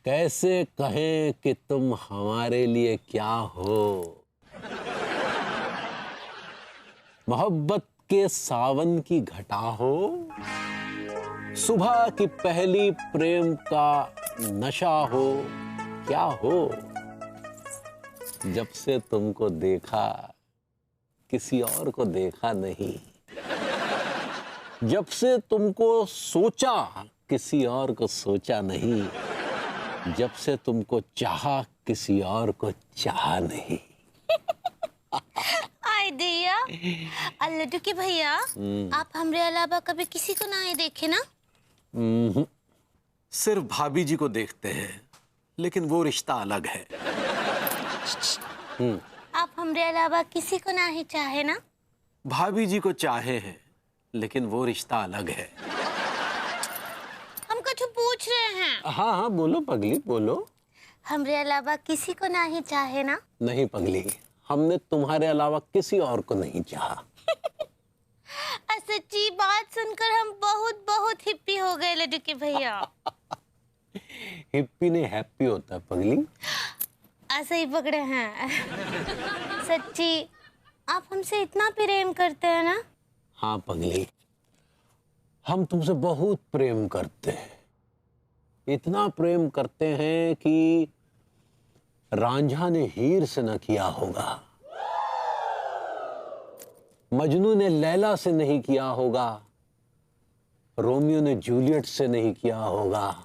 कैसे कहें कि तुम हमारे लिए क्या हो। मोहब्बत के सावन की घटा हो, सुबह की पहली प्रेम का नशा हो, क्या हो। जब से तुमको देखा किसी और को देखा नहीं, जब से तुमको सोचा किसी और को सोचा नहीं, जब से तुमको चाहा किसी और को चाहा नहीं। आइडिया लड्डू के भैया, आप हमरे अलावा कभी किसी को ना ही देखे ना? सिर्फ भाभी जी को देखते हैं, लेकिन वो रिश्ता अलग है। आप हमरे अलावा किसी को ना ही चाहे ना? भाभी जी को चाहे हैं, लेकिन वो रिश्ता अलग है। हम कुछ पूछ रहे हैं। हाँ हाँ बोलो पगली बोलो। हमरे अलावा किसी को ना ही चाहे ना? नहीं पगली, हमने तुम्हारे अलावा किसी और को नहीं चाहा। सच्ची बात सुनकर हम बहुत बहुत हिप्पी हो गए लड्डू के भैया। हिप्पी ने हैप्पी होता है पगली। ऐसे ही पकड़े हैं। सच्ची आप हमसे इतना प्रेम करते हैं ना? हाँ पगली, हम तुमसे बहुत प्रेम करते हैं। इतना प्रेम करते हैं कि रांझा ने हीर से न किया होगा, मजनू ने लैला से नहीं किया होगा, रोमियो ने जूलियट से नहीं किया होगा,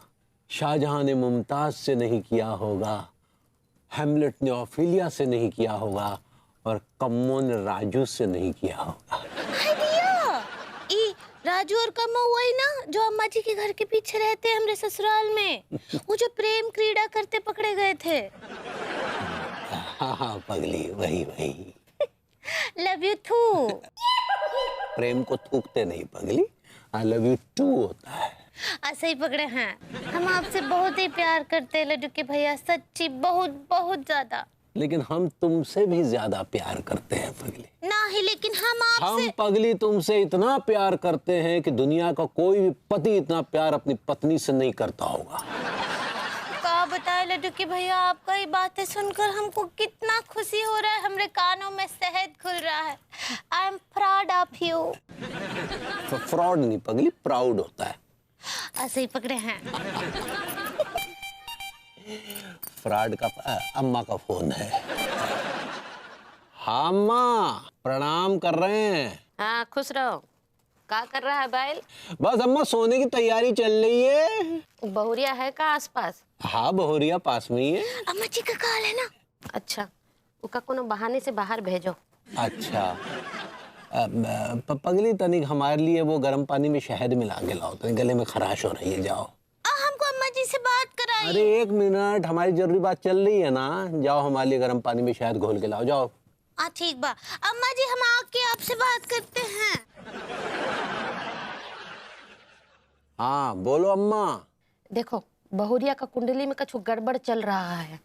शाहजहां ने मुमताज से नहीं किया होगा, हैमलेट ने ऑफिलिया से नहीं किया होगा, और कम्मो ने राजू से नहीं किया होगा। राजू और कम्मो वही ना जो अम्मा जी के घर के पीछे रहते हैं हमरे ससुराल में, वो जो प्रेम क्रीड़ा करते पकड़े गए थे। हाँ हाँ पगली, वही वही। Love you to. प्रेम को थूकते नहीं पगली, आई लव यू टू होता है। ऐसे ही पकड़े हैं। हम आपसे बहुत ही प्यार करते हैं लड्डू के भैया, सच्ची बहुत बहुत ज्यादा। लेकिन हम तुमसे भी ज्यादा प्यार करते हैं पगली। नहीं, लेकिन हम हम पगली तुमसे इतना प्यार करते हैं कि दुनिया का कोई भी पति इतना प्यार अपनी पत्नी से नहीं करता होगा। क्या बताए लड्डू के भैया, आपका ये बातें सुनकर हमको कितना खुशी हो रहा है, हमरे कानों में शहद खुल रहा है। I am proud of you. Fraud नहीं पगली, प्राउड होता है। ऐसे ही पकड़े हैं। फ्रॉड का अम्मा का फोन है। हाँ अम्मा, प्रणाम कर रहे हैं। हाँ खुश रहो। क्या कर रहा है बैल? बस अम्मा सोने की तैयारी चल रही है। बहुरिया है का आसपास? हाँ बहुरिया पास में ही है। अम्मा जी का कॉल है ना? अच्छा, उका कोनो बहाने से बाहर भेजो। अच्छा पगली तनिक हमारे लिए वो गर्म पानी में शहद मिला के लाओ, तनिक गले में खराश हो रही है। जाओ। हमको अम्मा जी से बात कराइए। अरे एक मिनट, हमारी जरूरी बात चल रही है ना। जाओ हमारे लिए गर्म पानी में शहद घोल के लाओ, जाओ। ठीक बा अम्मा जी, हम आके आपसे बात करते हैं। हाँ बोलो अम्मा। देखो बहुरिया का कुंडली में कुछ गड़बड़ चल रहा है।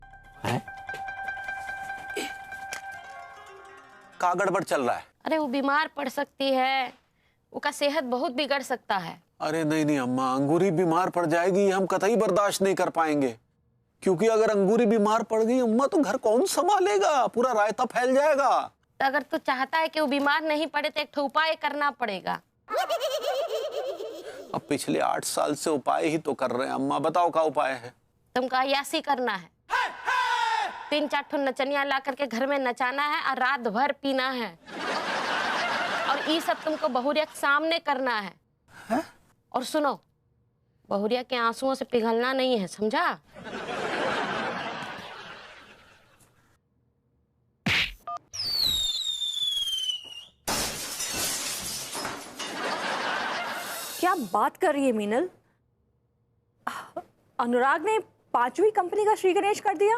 क्या गड़बड़ चल रहा है? अरे वो बीमार पड़ सकती है, उसका सेहत बहुत बिगड़ सकता है। अरे नहीं नहीं अम्मा, अंगूरी बीमार पड़ जाएगी, हम कतई बर्दाश्त नहीं कर पाएंगे। क्योंकि अगर अंगूरी बीमार पड़ गई अम्मा तो घर कौन संभालेगा, पूरा रायता फैल जाएगा। तो अगर तू चाहता है कि वो बीमार नहीं पड़े तो एक ठो उपाय करना पड़ेगा। अब पिछले 8 साल से उपाय ही तो कर रहे हैं अम्मा, बताओ क्या उपाय है? तुमको अय्यासी करना है, 3-4 ठो नचनिया ला करके घर में नचाना है और रात भर पीना है, और ये सब तुमको बहुरिया के सामने करना है। और सुनो, बहुरिया के आंसुओं से पिघलना नहीं है, समझा? क्या बात कर रही है मीनल? अनुराग ने 5वीं कंपनी का श्री गणेश कर दिया।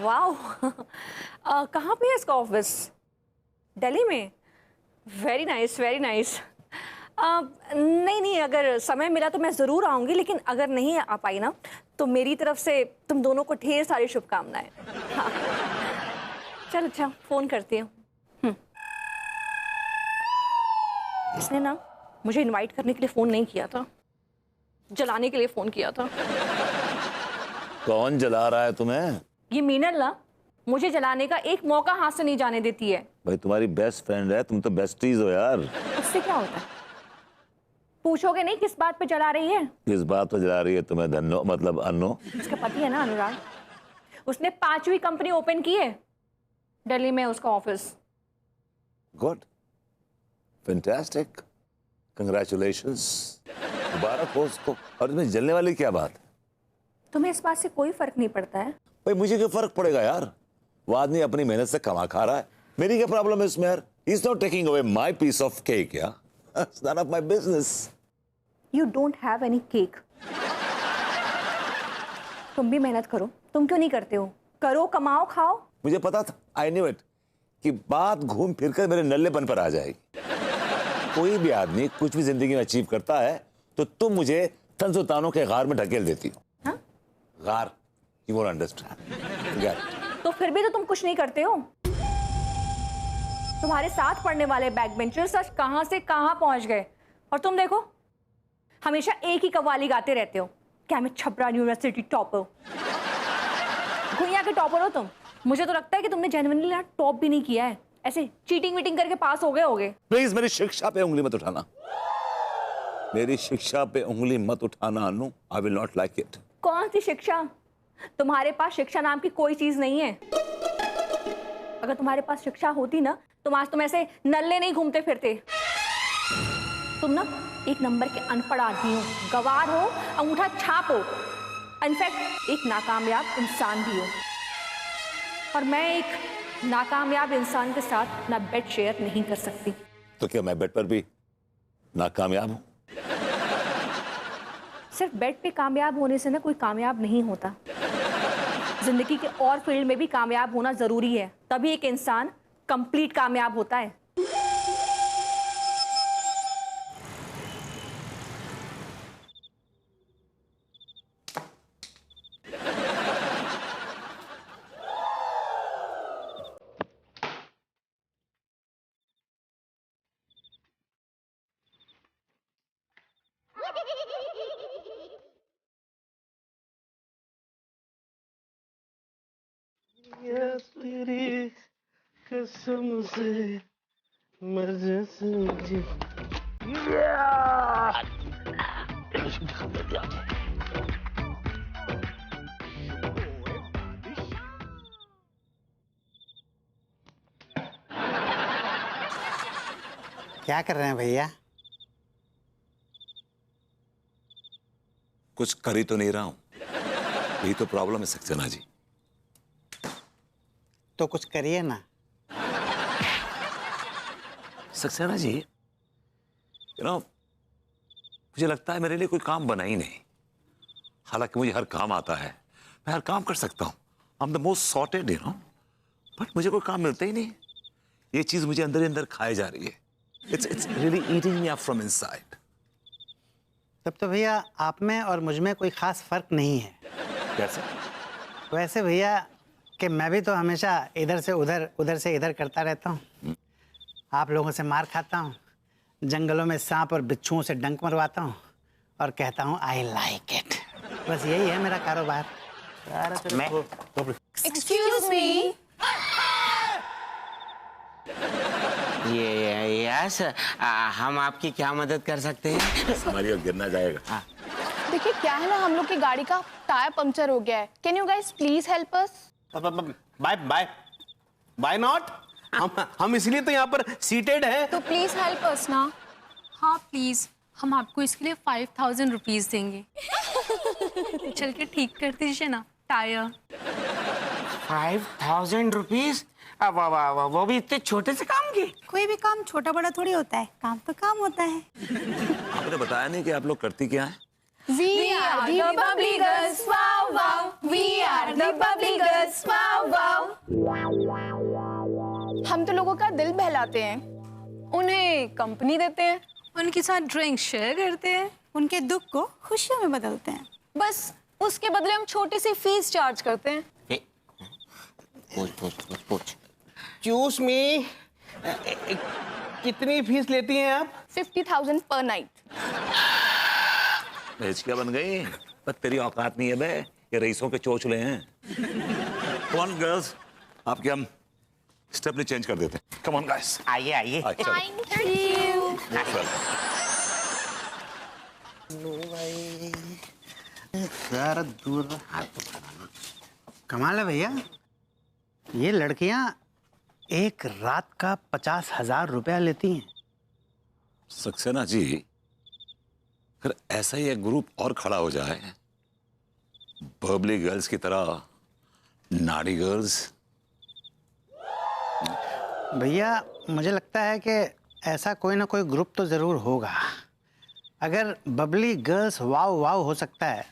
वाह। कहाँ पे है इसका ऑफिस? दिल्ली में? Very nice very nice. नहीं नहीं, अगर समय मिला तो मैं ज़रूर आऊँगी, लेकिन अगर नहीं आ पाई ना तो मेरी तरफ से तुम दोनों को ढेर सारी शुभकामनाएं। हाँ। चल अच्छा, फ़ोन करती हूँ। इसने ना मुझे इनवाइट करने के लिए फ़ोन नहीं किया था, जलाने के लिए फ़ोन किया था। कौन जला रहा है तुम्हें? ये मीनल ना मुझे जलाने का एक मौका हाथ से नहीं जाने देती है। भाई तुम्हारी बेस्ट फ्रेंड है, तुम तो बेस्टीज हो यार। उससे क्या होता है? पूछोगे नहीं किस बात पे जला रही है? किस बात पे जला रही है तुम्हें? धन्नो मतलब अन्नो? उसका पति है ना अनुराग, उसने 5वीं कंपनी ओपन की है दिल्ली में, उसका ऑफिस। गुड, फैंटास्टिक, कंग्रेचुलेशंस, मुबारक हो उसको। और इसमें जलने वाली क्या बात है? तुम्हें इस बात से कोई फर्क नहीं पड़ता है? भाई मुझे क्या फर्क पड़ेगा यार, वो आदमी अपनी मेहनत से कमा खा रहा है, मेरी क्या प्रॉब्लम है इसमें यार? He is not taking away my piece of cake यार, it's not of my business. You don't have any cake. तुम भी मेहनत करो, तुम क्यों नहीं करते हो? करो, कमाओ, खाओ। मुझे पता था, आई न्यू इट, कि बात घूम फिर कर मेरे नल्लेपन पर आ जाएगी। कोई भी आदमी कुछ भी जिंदगी में अचीव करता है तो तुम मुझे तंजो तानों के गार में ढकेल देती हो। हाँ? गार, यू वोंट अंडरस्टैंड। तो फिर भी तो तुम कुछ नहीं करते हो। तुम्हारे साथ पढ़ने वाले बैक बेंचर्स आज कहां से कहां पहुंच गए, और तुम देखो हमेशा एक ही कव्वाली गाते रहते हो, क्या मैं छपरा यूनिवर्सिटी टॉपर, भुइयां के टॉपर हो तुम। मुझे तो लगता है कि तुमने जेन्युइनली ना टॉप भी नहीं किया है, ऐसे चीटिंग वीटिंग करके पास हो गए होगे। प्लीज मेरी शिक्षा पे उंगली मत उठाना, मेरी शिक्षा पे उंगली मत उठाना Anu, I will not like it. कौन सी शिक्षा? तुम्हारे पास शिक्षा नाम की कोई चीज नहीं है। अगर तुम्हारे पास शिक्षा होती ना तो आज तुम ऐसे नल्ले नहीं घूमते फिरते। तुम ना एक नंबर के अनपढ़ आदमी हो, गवार हो, अंगूठा छाप हो, इनफैक्ट एक नाकामयाब इंसान भी हो। और मैं एक नाकामयाब इंसान के साथ ना बेड शेयर नहीं कर सकती। तो क्या मैं बेड पर भी नाकामयाब हूं? सिर्फ बेड पे कामयाब होने से ना कोई कामयाब नहीं होता। जिंदगी के और फील्ड में भी कामयाब होना जरूरी है, तभी एक इंसान कंप्लीट कामयाब होता है। तेरी कसम से मर जैसे मुझे क्या कर रहे हैं भैया? कुछ कर ही तो नहीं रहा हूं, यही तो प्रॉब्लम है सक्सेना जी। तो कुछ करिए ना। सक्सेना जी, मुझे लगता है मेरे लिए कोई काम बना ही नहीं। हालांकि मुझे हर काम आता है, मैं हर काम कर सकता हूँ, I am the most sorted but मुझे कोई काम मिलता ही नहीं। ये चीज मुझे अंदर ही अंदर खाए जा रही है। It's really eating me up from inside. तब तो भैया आप में और मुझ में कोई खास फर्क नहीं है। कैसे? वैसे भैया कि मैं भी तो हमेशा इधर से उधर, उधर से इधर करता रहता हूँ। आप लोगों से मार खाता हूँ, जंगलों में सांप और बिच्छुओं से डंक मरवाता हूँ और कहता हूँ आई लाइक इट। बस यही है मेरा कारोबार। मैं एक्सक्यूज मी। ये यस, हम आपकी क्या मदद कर सकते हैं? हमारी ओर गिरना जाएगा। देखिए क्या है ना, हम लोग की गाड़ी का टायर पंक्चर हो गया है। Can you guys please help us? Bye bye bye not, हम इसलिए तो यहाँ पर सीटेड हैं। तो प्लीज हेल्प अस ना। हाँ प्लीज, हम आपको इसके लिए 5000 रुपीज देंगे। चल के ठीक कर दीजिए ना टायर। 5000 रुपीज? वो भी इतने छोटे से काम की? कोई भी काम छोटा बड़ा थोड़ी होता है, काम तो काम होता है। आपने बताया नहीं कि आप लोग करती क्या है? We are the bubbly girls, wow wow. We are the bubbly girls, wow wow. हम तो लोगों का दिल बहलाते हैं, उन्हें कंपनी देते हैं, उनके साथ ड्रिंक शेयर करते हैं, उनके दुख को खुशियों में बदलते हैं। बस उसके बदले हम छोटी सी फीस चार्ज करते हैं। पूछ। चूस मी, कितनी फीस लेती हैं आप? 50,000 पर नाइट। भेज क्या बन गई? पर तेरी औकात नहीं है बे, ये रईसों के चोचले हैं। कम ऑन गर्ल्स, आपके हम स्टेपनी चेंज कर देते हैं। कम ऑन गाइस, आइए आइए। Thank you. जरा दूर कमाल है भैया, ये लड़कियां एक रात का 50,000 रुपया लेती हैं। सक्सेना जी, अगर ऐसा ही एक ग्रुप और खड़ा हो जाए, बबली गर्ल्स की तरह नाड़ी गर्ल्स। भैया मुझे लगता है कि ऐसा कोई ना कोई ग्रुप तो ज़रूर होगा। अगर बबली गर्ल्स वाव वाव हो सकता है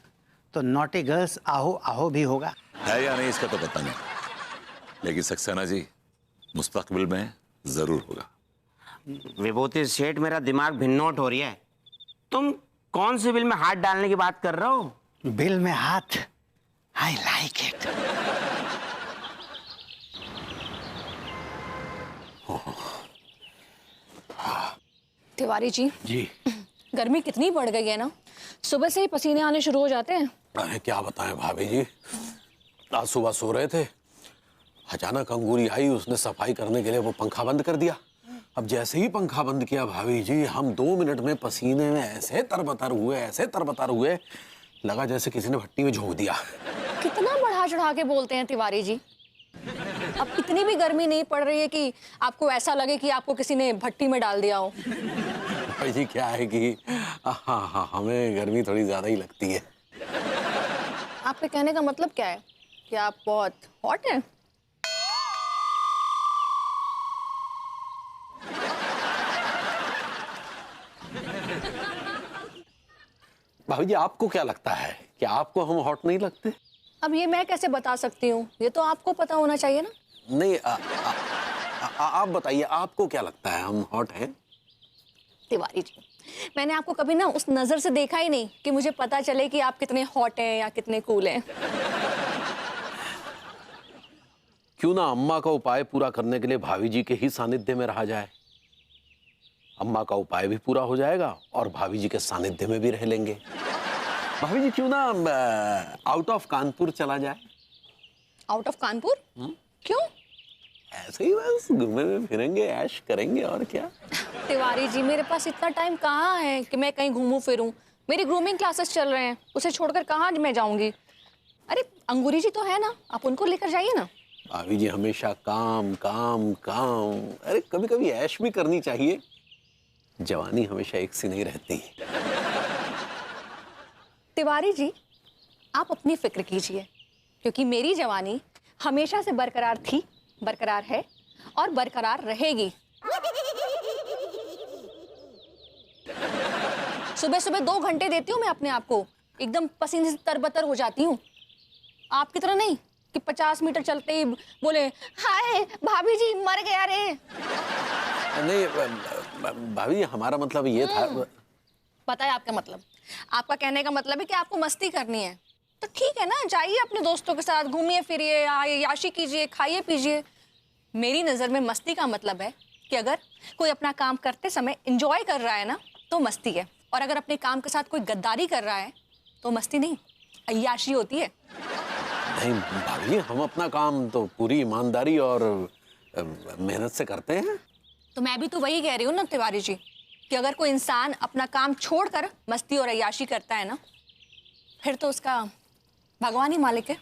तो नॉटी गर्ल्स आहो आहो भी होगा। है या नहीं इसका तो पता नहीं, लेकिन सक्सेना जी मुस्तकबिल में जरूर होगा। विभूति सेठ, मेरा दिमाग भिन्नोट हो रही है। तुम कौन से बिल में हाथ डालने की बात कर रहे हो? बिल में हाथ, I like it. Tiwari ji, जी गर्मी कितनी बढ़ गई है ना, सुबह से ही पसीने आने शुरू हो जाते हैं। अरे क्या बताएं भाभी जी, आज सुबह सो रहे थे, अचानक अंगूरी आई, उसने सफाई करने के लिए वो पंखा बंद कर दिया। अब जैसे ही पंखा बंद किया भाभी जी, हम 2 मिनट में पसीने में ऐसे तरबतर हुए, लगा जैसे किसी ने भट्टी में झोंक दिया। कितना बढ़ा चढ़ा के बोलते हैं तिवारी जी। अब इतनी भी गर्मी नहीं पड़ रही है कि आपको ऐसा लगे कि आपको किसी ने भट्टी में डाल दिया हो। भाई जी क्या है कि हाँ, हमें गर्मी थोड़ी ज्यादा ही लगती है। आपके कहने का मतलब क्या है कि आप बहुत हॉट हैं? भाभी जी आपको क्या लगता है कि आपको हम हॉट नहीं लगते? अब ये मैं कैसे बता सकती हूँ, ये तो आपको पता होना चाहिए ना। नहीं, आप बताइए, आपको क्या लगता है हम हॉट हैं? तिवारी जी, मैंने आपको कभी ना उस नजर से देखा ही नहीं कि मुझे पता चले कि आप कितने हॉट हैं या कितने कूल हैं। क्यों ना अम्मा का उपाय पूरा करने के लिए भाभी जी के ही सानिध्य में रहा जाए। अम्मा का उपाय भी पूरा हो जाएगा और भाभी जी के सानिध्य में भी रह लेंगे। भाभी जी क्यों ना आउट ऑफ कानपुर चला जाए? Out of Kanpur? क्यों? ऐसे ही बस घूमेंगे फिरेंगे, ऐश करेंगे और क्या। तिवारी जी, मेरे पास इतना टाइम कहाँ है कि मैं कहीं घूमूं फिरूं। मेरी ग्रूमिंग क्लासेस चल रहे हैं, उसे छोड़कर कहाँ मैं जाऊंगी। अरे अंगूरी जी तो है ना, आप उनको लेकर जाइए ना। भाभी जी हमेशा काम काम काम, अरे कभी कभी ऐश भी करनी चाहिए। जवानी हमेशा एक सी नहीं रहती। तिवारी जी, आप अपनी फिक्र कीजिए, क्योंकि मेरी जवानी हमेशा से बरकरार थी, बरकरार है और बरकरार रहेगी। सुबह सुबह 2 घंटे देती हूँ मैं अपने आप को, एकदम पसीने से तरबतर हो जाती हूँ। आपकी तरह नहीं कि 50 मीटर चलते ही बोले हाय भाभी जी मर गया रे। नहीं भाभी जी, हमारा मतलब ये था। पता है आपका मतलब, आपका कहने का मतलब है कि आपको मस्ती करनी है, तो ठीक है ना, जाइए अपने दोस्तों के साथ, घूमिए फिरिए, याशी कीजिए, खाइए पीजिए। मेरी नज़र में मस्ती का मतलब है कि अगर कोई अपना काम करते समय एंजॉय कर रहा है ना, तो मस्ती है, और अगर अपने काम के साथ कोई गद्दारी कर रहा है तो मस्ती नहीं, अय्याशी होती है। नहीं भाभी जी, हम अपना काम तो पूरी ईमानदारी और मेहनत से करते हैं। तो मैं भी तो वही कह रही हूँ ना तिवारी जी, कि अगर कोई इंसान अपना काम छोड़कर मस्ती और अय्याशी करता है ना, फिर तो उसका भगवान ही मालिक है।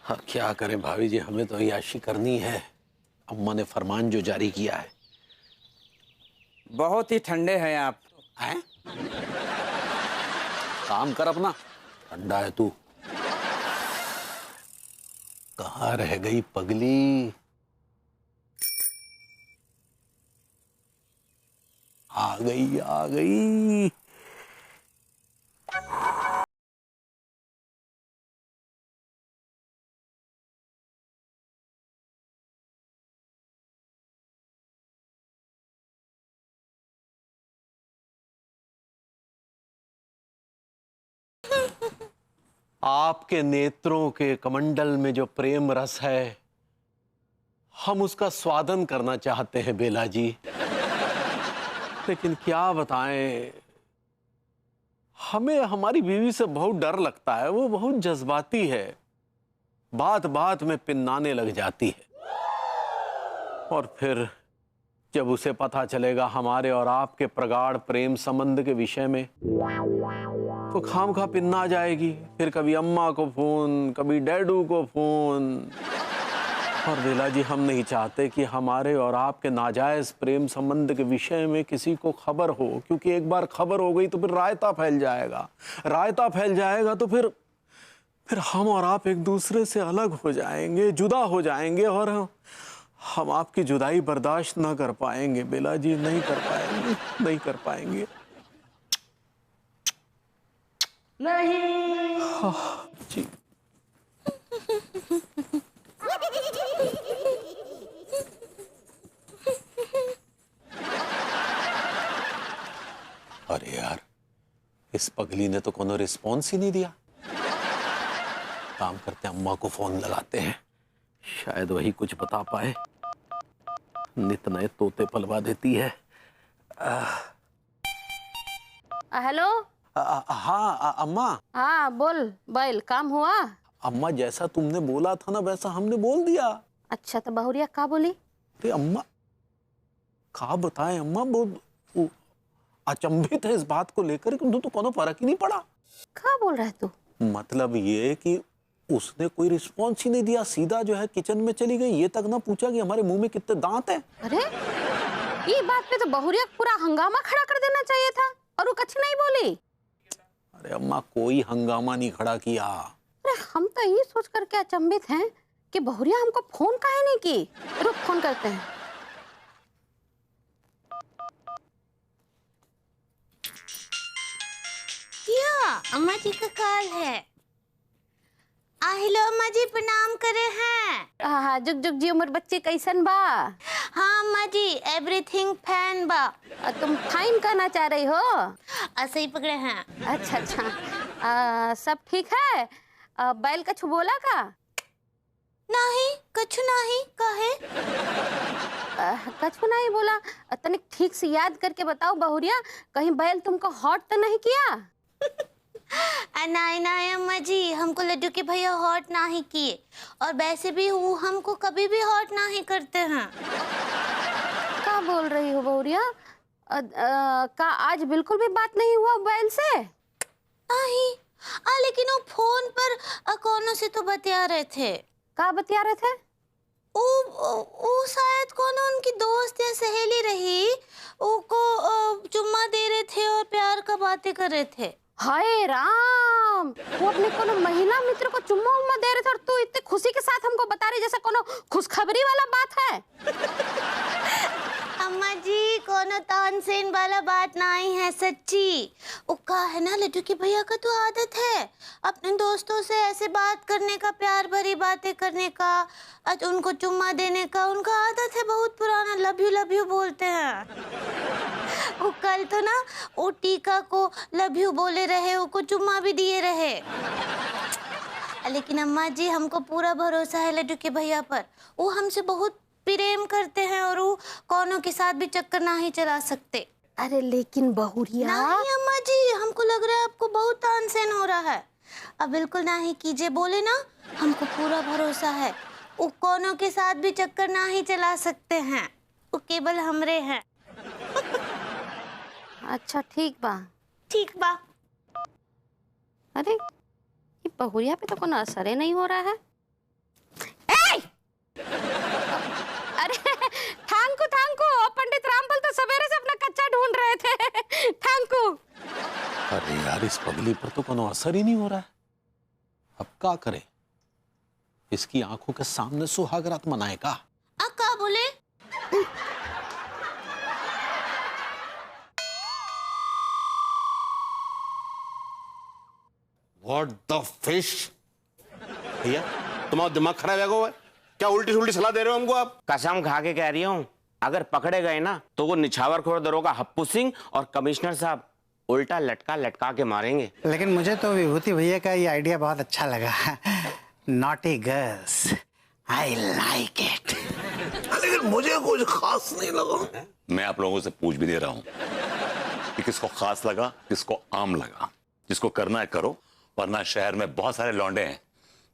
हाँ क्या करें भाभी जी, हमें तो अय्याशी करनी है। अम्मा ने फरमान जो जारी किया है। बहुत ही ठंडे हैं आप। हैं? काम कर अपना, ठंडा है तू। कहाँ रह गई पगली? आ गई आ गई। आपके नेत्रों के कमंडल में जो प्रेम रस है, हम उसका स्वादन करना चाहते हैं बेला जी, लेकिन क्या बताएं, हमें हमारी बीवी से बहुत डर लगता है। वो बहुत जज्बाती है, बात बात में पिन्नाने लग जाती है, और फिर जब उसे पता चलेगा हमारे और आपके प्रगाढ़ प्रेम संबंध के विषय में, तो खामखा पिन्ना जाएगी। फिर कभी अम्मा को फोन, कभी डैडू को फोन। और बेला जी, हम नहीं चाहते कि हमारे और आपके नाजायज प्रेम संबंध के विषय में किसी को खबर हो, क्योंकि एक बार खबर हो गई तो फिर रायता फैल जाएगा। रायता फैल जाएगा तो फिर हम और आप एक दूसरे से अलग हो जाएंगे, जुदा हो जाएंगे, और हम आपकी जुदाई बर्दाश्त ना कर पाएंगे। बेला जी, नहीं कर पाएंगे, नहीं कर पाएंगे। नहीं जी। अरे यार, इस पगली ने तो कोनो रिस्पॉन्स ही नहीं दिया। काम करते हैं, अम्मा को फोन लगाते हैं, शायद वही कुछ बता पाए। नित नए तोते पलवा देती है। हेलो। हाँ अम्मा। हाँ बोल बैल, काम हुआ? अम्मा, जैसा तुमने बोला था ना वैसा हमने बोल दिया। अच्छा, तो बहुरिया का बोली? अरे अम्मा, का बताएं अम्मा, वो अचंभित है इस बात को लेकर कि तो कोनो फर्क ही नहीं पड़ा। क्या बोल रहा है तू? मतलब ये कि उसने कोई रिस्पॉन्स ही नहीं दिया, सीधा जो है किचन में चली गई, ये तक ना पूछा कि हमारे मुंह में कितने दांत हैं। अरे ये बात पे तो बहुरिया पूरा हंगामा खड़ा कर देना चाहिए था, और वो कुछ नहीं बोली। अरे अम्मा, कोई हंगामा नहीं खड़ा किया। अरे हम तो ये सोच करके अचंभित हैं कि बहुरिया हमको फोन काहे नहीं की। रुक, फोन करते हैं। क्या अम्मा जी का कॉल है? हेलो अम्मा जी, प्रणाम करे हैं। हाँ, जुग जुग जी, उम्र बच्चे कैसन बा? हाँ अम्मा जी, एवरीथिंग फैन बा। तुम फाइन कहना चाह रही हो? ऐसे ही पकड़े हैं। अच्छा अच्छा, सब ठीक है? बैल कछु बोला का? नहीं, कछु नहीं। काहे? कछु नहीं बोला? तनिक ठीक से याद करके बताओ बहुरिया, कहीं बैल तुमको हॉट तो नहीं किया? नहीं नहीं अम्मा जी, हमको लड्डू के भैया हॉट नहीं किए, और वैसे भी वो हमको कभी भी हॉट नहीं करते हैं। क्या बोल रही हो बहुरिया? का आज बिल्कुल भी बात नहीं हुआ बैल से? नहीं, लेकिन वो फोन पर कौनों से तो बतिया रहे थे। का बतिया रहे थे? वो शायद कोनो उनकी दोस्त या सहेली रही, उनको चुम्मा दे रहे थे और प्यार का बातें कर रहे थे। हाय राम, वो अपने कोनो महिला मित्र को चुम्मा उम्मा दे रहे थे, और तू इतने खुशी के साथ हमको बता रही जैसे कोनो खुशखबरी वाला बात है। अम्मा जी, कोनो तानसेन वाला बात नहीं है, सच्ची। वो का है ना, लड्डू के भैया का तो आदत है अपने दोस्तों से ऐसे बात करने का, प्यार भरी बातें करने का, उनको चुम्मा देने का उनका आदत है, बहुत पुराना। लव यू बोलते हैं। वो कल तो ना वो टीका को लव यू बोले रहे, उसको चुम्मा भी दिए रहे। लेकिन अम्मा जी, हमको पूरा भरोसा है लड्डू के भैया पर। वो हमसे बहुत प्रेम करते हैं, और वो कौनों के साथ भी चक्कर नहीं चला सकते। अरे लेकिन बहुरिया। नहीं अम्मा जी, हमको लग रहा है आपको बहुत तानसेन हो रहा है। अब बिल्कुल नहीं कीजिए, बोले ना, हमको पूरा भरोसा है। वो कौनों के साथ भी चक्कर नहीं चला सकते हैं, वो केवल हमरे हैं। अच्छा ठीक बा। ठीक बा। अरे ये बहुरिया पे तो कोनो असर ही नहीं हो रहा है। अरे थैंकू, पंडित रामफल तो सवेरे से अपना कच्चा ढूंढ रहे थे। थैंकू। अरे यार, इस पगली पर तो कोनो असर ही नहीं हो रहा है। अब क्या करे? इसकी आंखों के सामने सुहागरात मनाए का? का बोले? What the fish? भैया, तुम्हारा दिमाग खराब है क्या? क्या उल्टी सुल्टी सलाह दे रहे हो हमको आप? कसम खा के कह रही हूँ, अगर पकड़े गए ना तो वो निछावरखोर दरोगा हप्पू सिंह और कमिश्नर साहब उल्टा लटका के मारेंगे। लेकिन मुझे तो विभूति भैया का ये आइडिया बहुत अच्छा लगा। Naughty girls, I like it. लेकिन मुझे कुछ खास नहीं लगा। मैं आप लोगों से पूछ भी दे रहा हूँ कि किसको खास लगा, किसको आम लगा। जिसको करना है करो, वरना शहर में बहुत सारे लौंडे हैं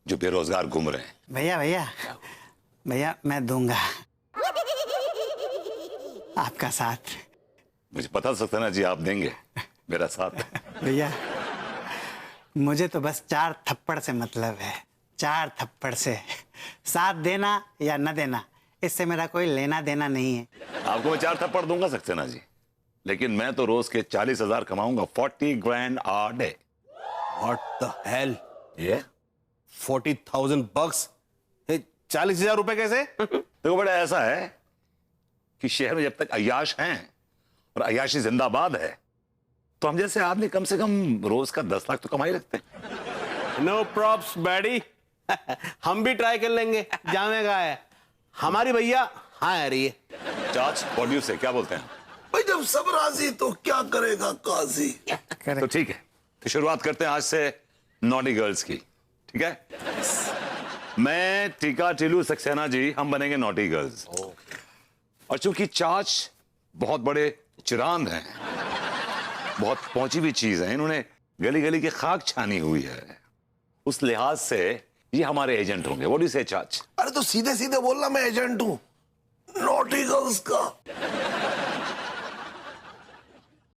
जो बेरोजगार घूम रहे हैं। भैया भैया भैया मैं दूंगा आपका साथ। मुझे पता सक्सेना जी आप देंगे मेरा साथ। भैया मुझे तो बस 4 थप्पड़ से मतलब है, 4 थप्पड़ से। साथ देना या न देना, इससे मेरा कोई लेना देना नहीं है। आपको मैं 4 थप्पड़ दूंगा सक्सेना जी, लेकिन मैं तो रोज के 40,000 कमाऊंगा, 40 grand a day। What the hell? ये 40,000 bucks? 40,000 रुपए कैसे? देखो बेटा, ऐसा है कि शहर में जब तक अय्याश हैं और अय्याशी जिंदाबाद है, तो हम जैसे आदमी कम से कम रोज का 10 लाख तो कमा ही रखते हैं। No props baddie. हम भी ट्राई कर लेंगे, जामेगा है हमारी भैया। हाँ आ रही है। चाच बॉडी से क्या बोलते हैं? भाई जब सब राजी तो क्या करेगा काजी। तो ठीक है, तो शुरुआत करते हैं आज से नॉटी गर्ल्स की। ठीक है, मैं टीका टीलू सक्सेना जी, हम बनेंगे नॉटी गर्ल्स। और चूंकि चाच बहुत बड़े चिरांद हैं, बहुत पहुंची हुई चीज है, इन्होंने गली गली की खाक छानी हुई है, उस लिहाज से ये हमारे एजेंट होंगे। व्हाट डू यू से चाच? अरे तो सीधे सीधे बोलना मैं एजेंट हूं नॉटी गर्ल्स का।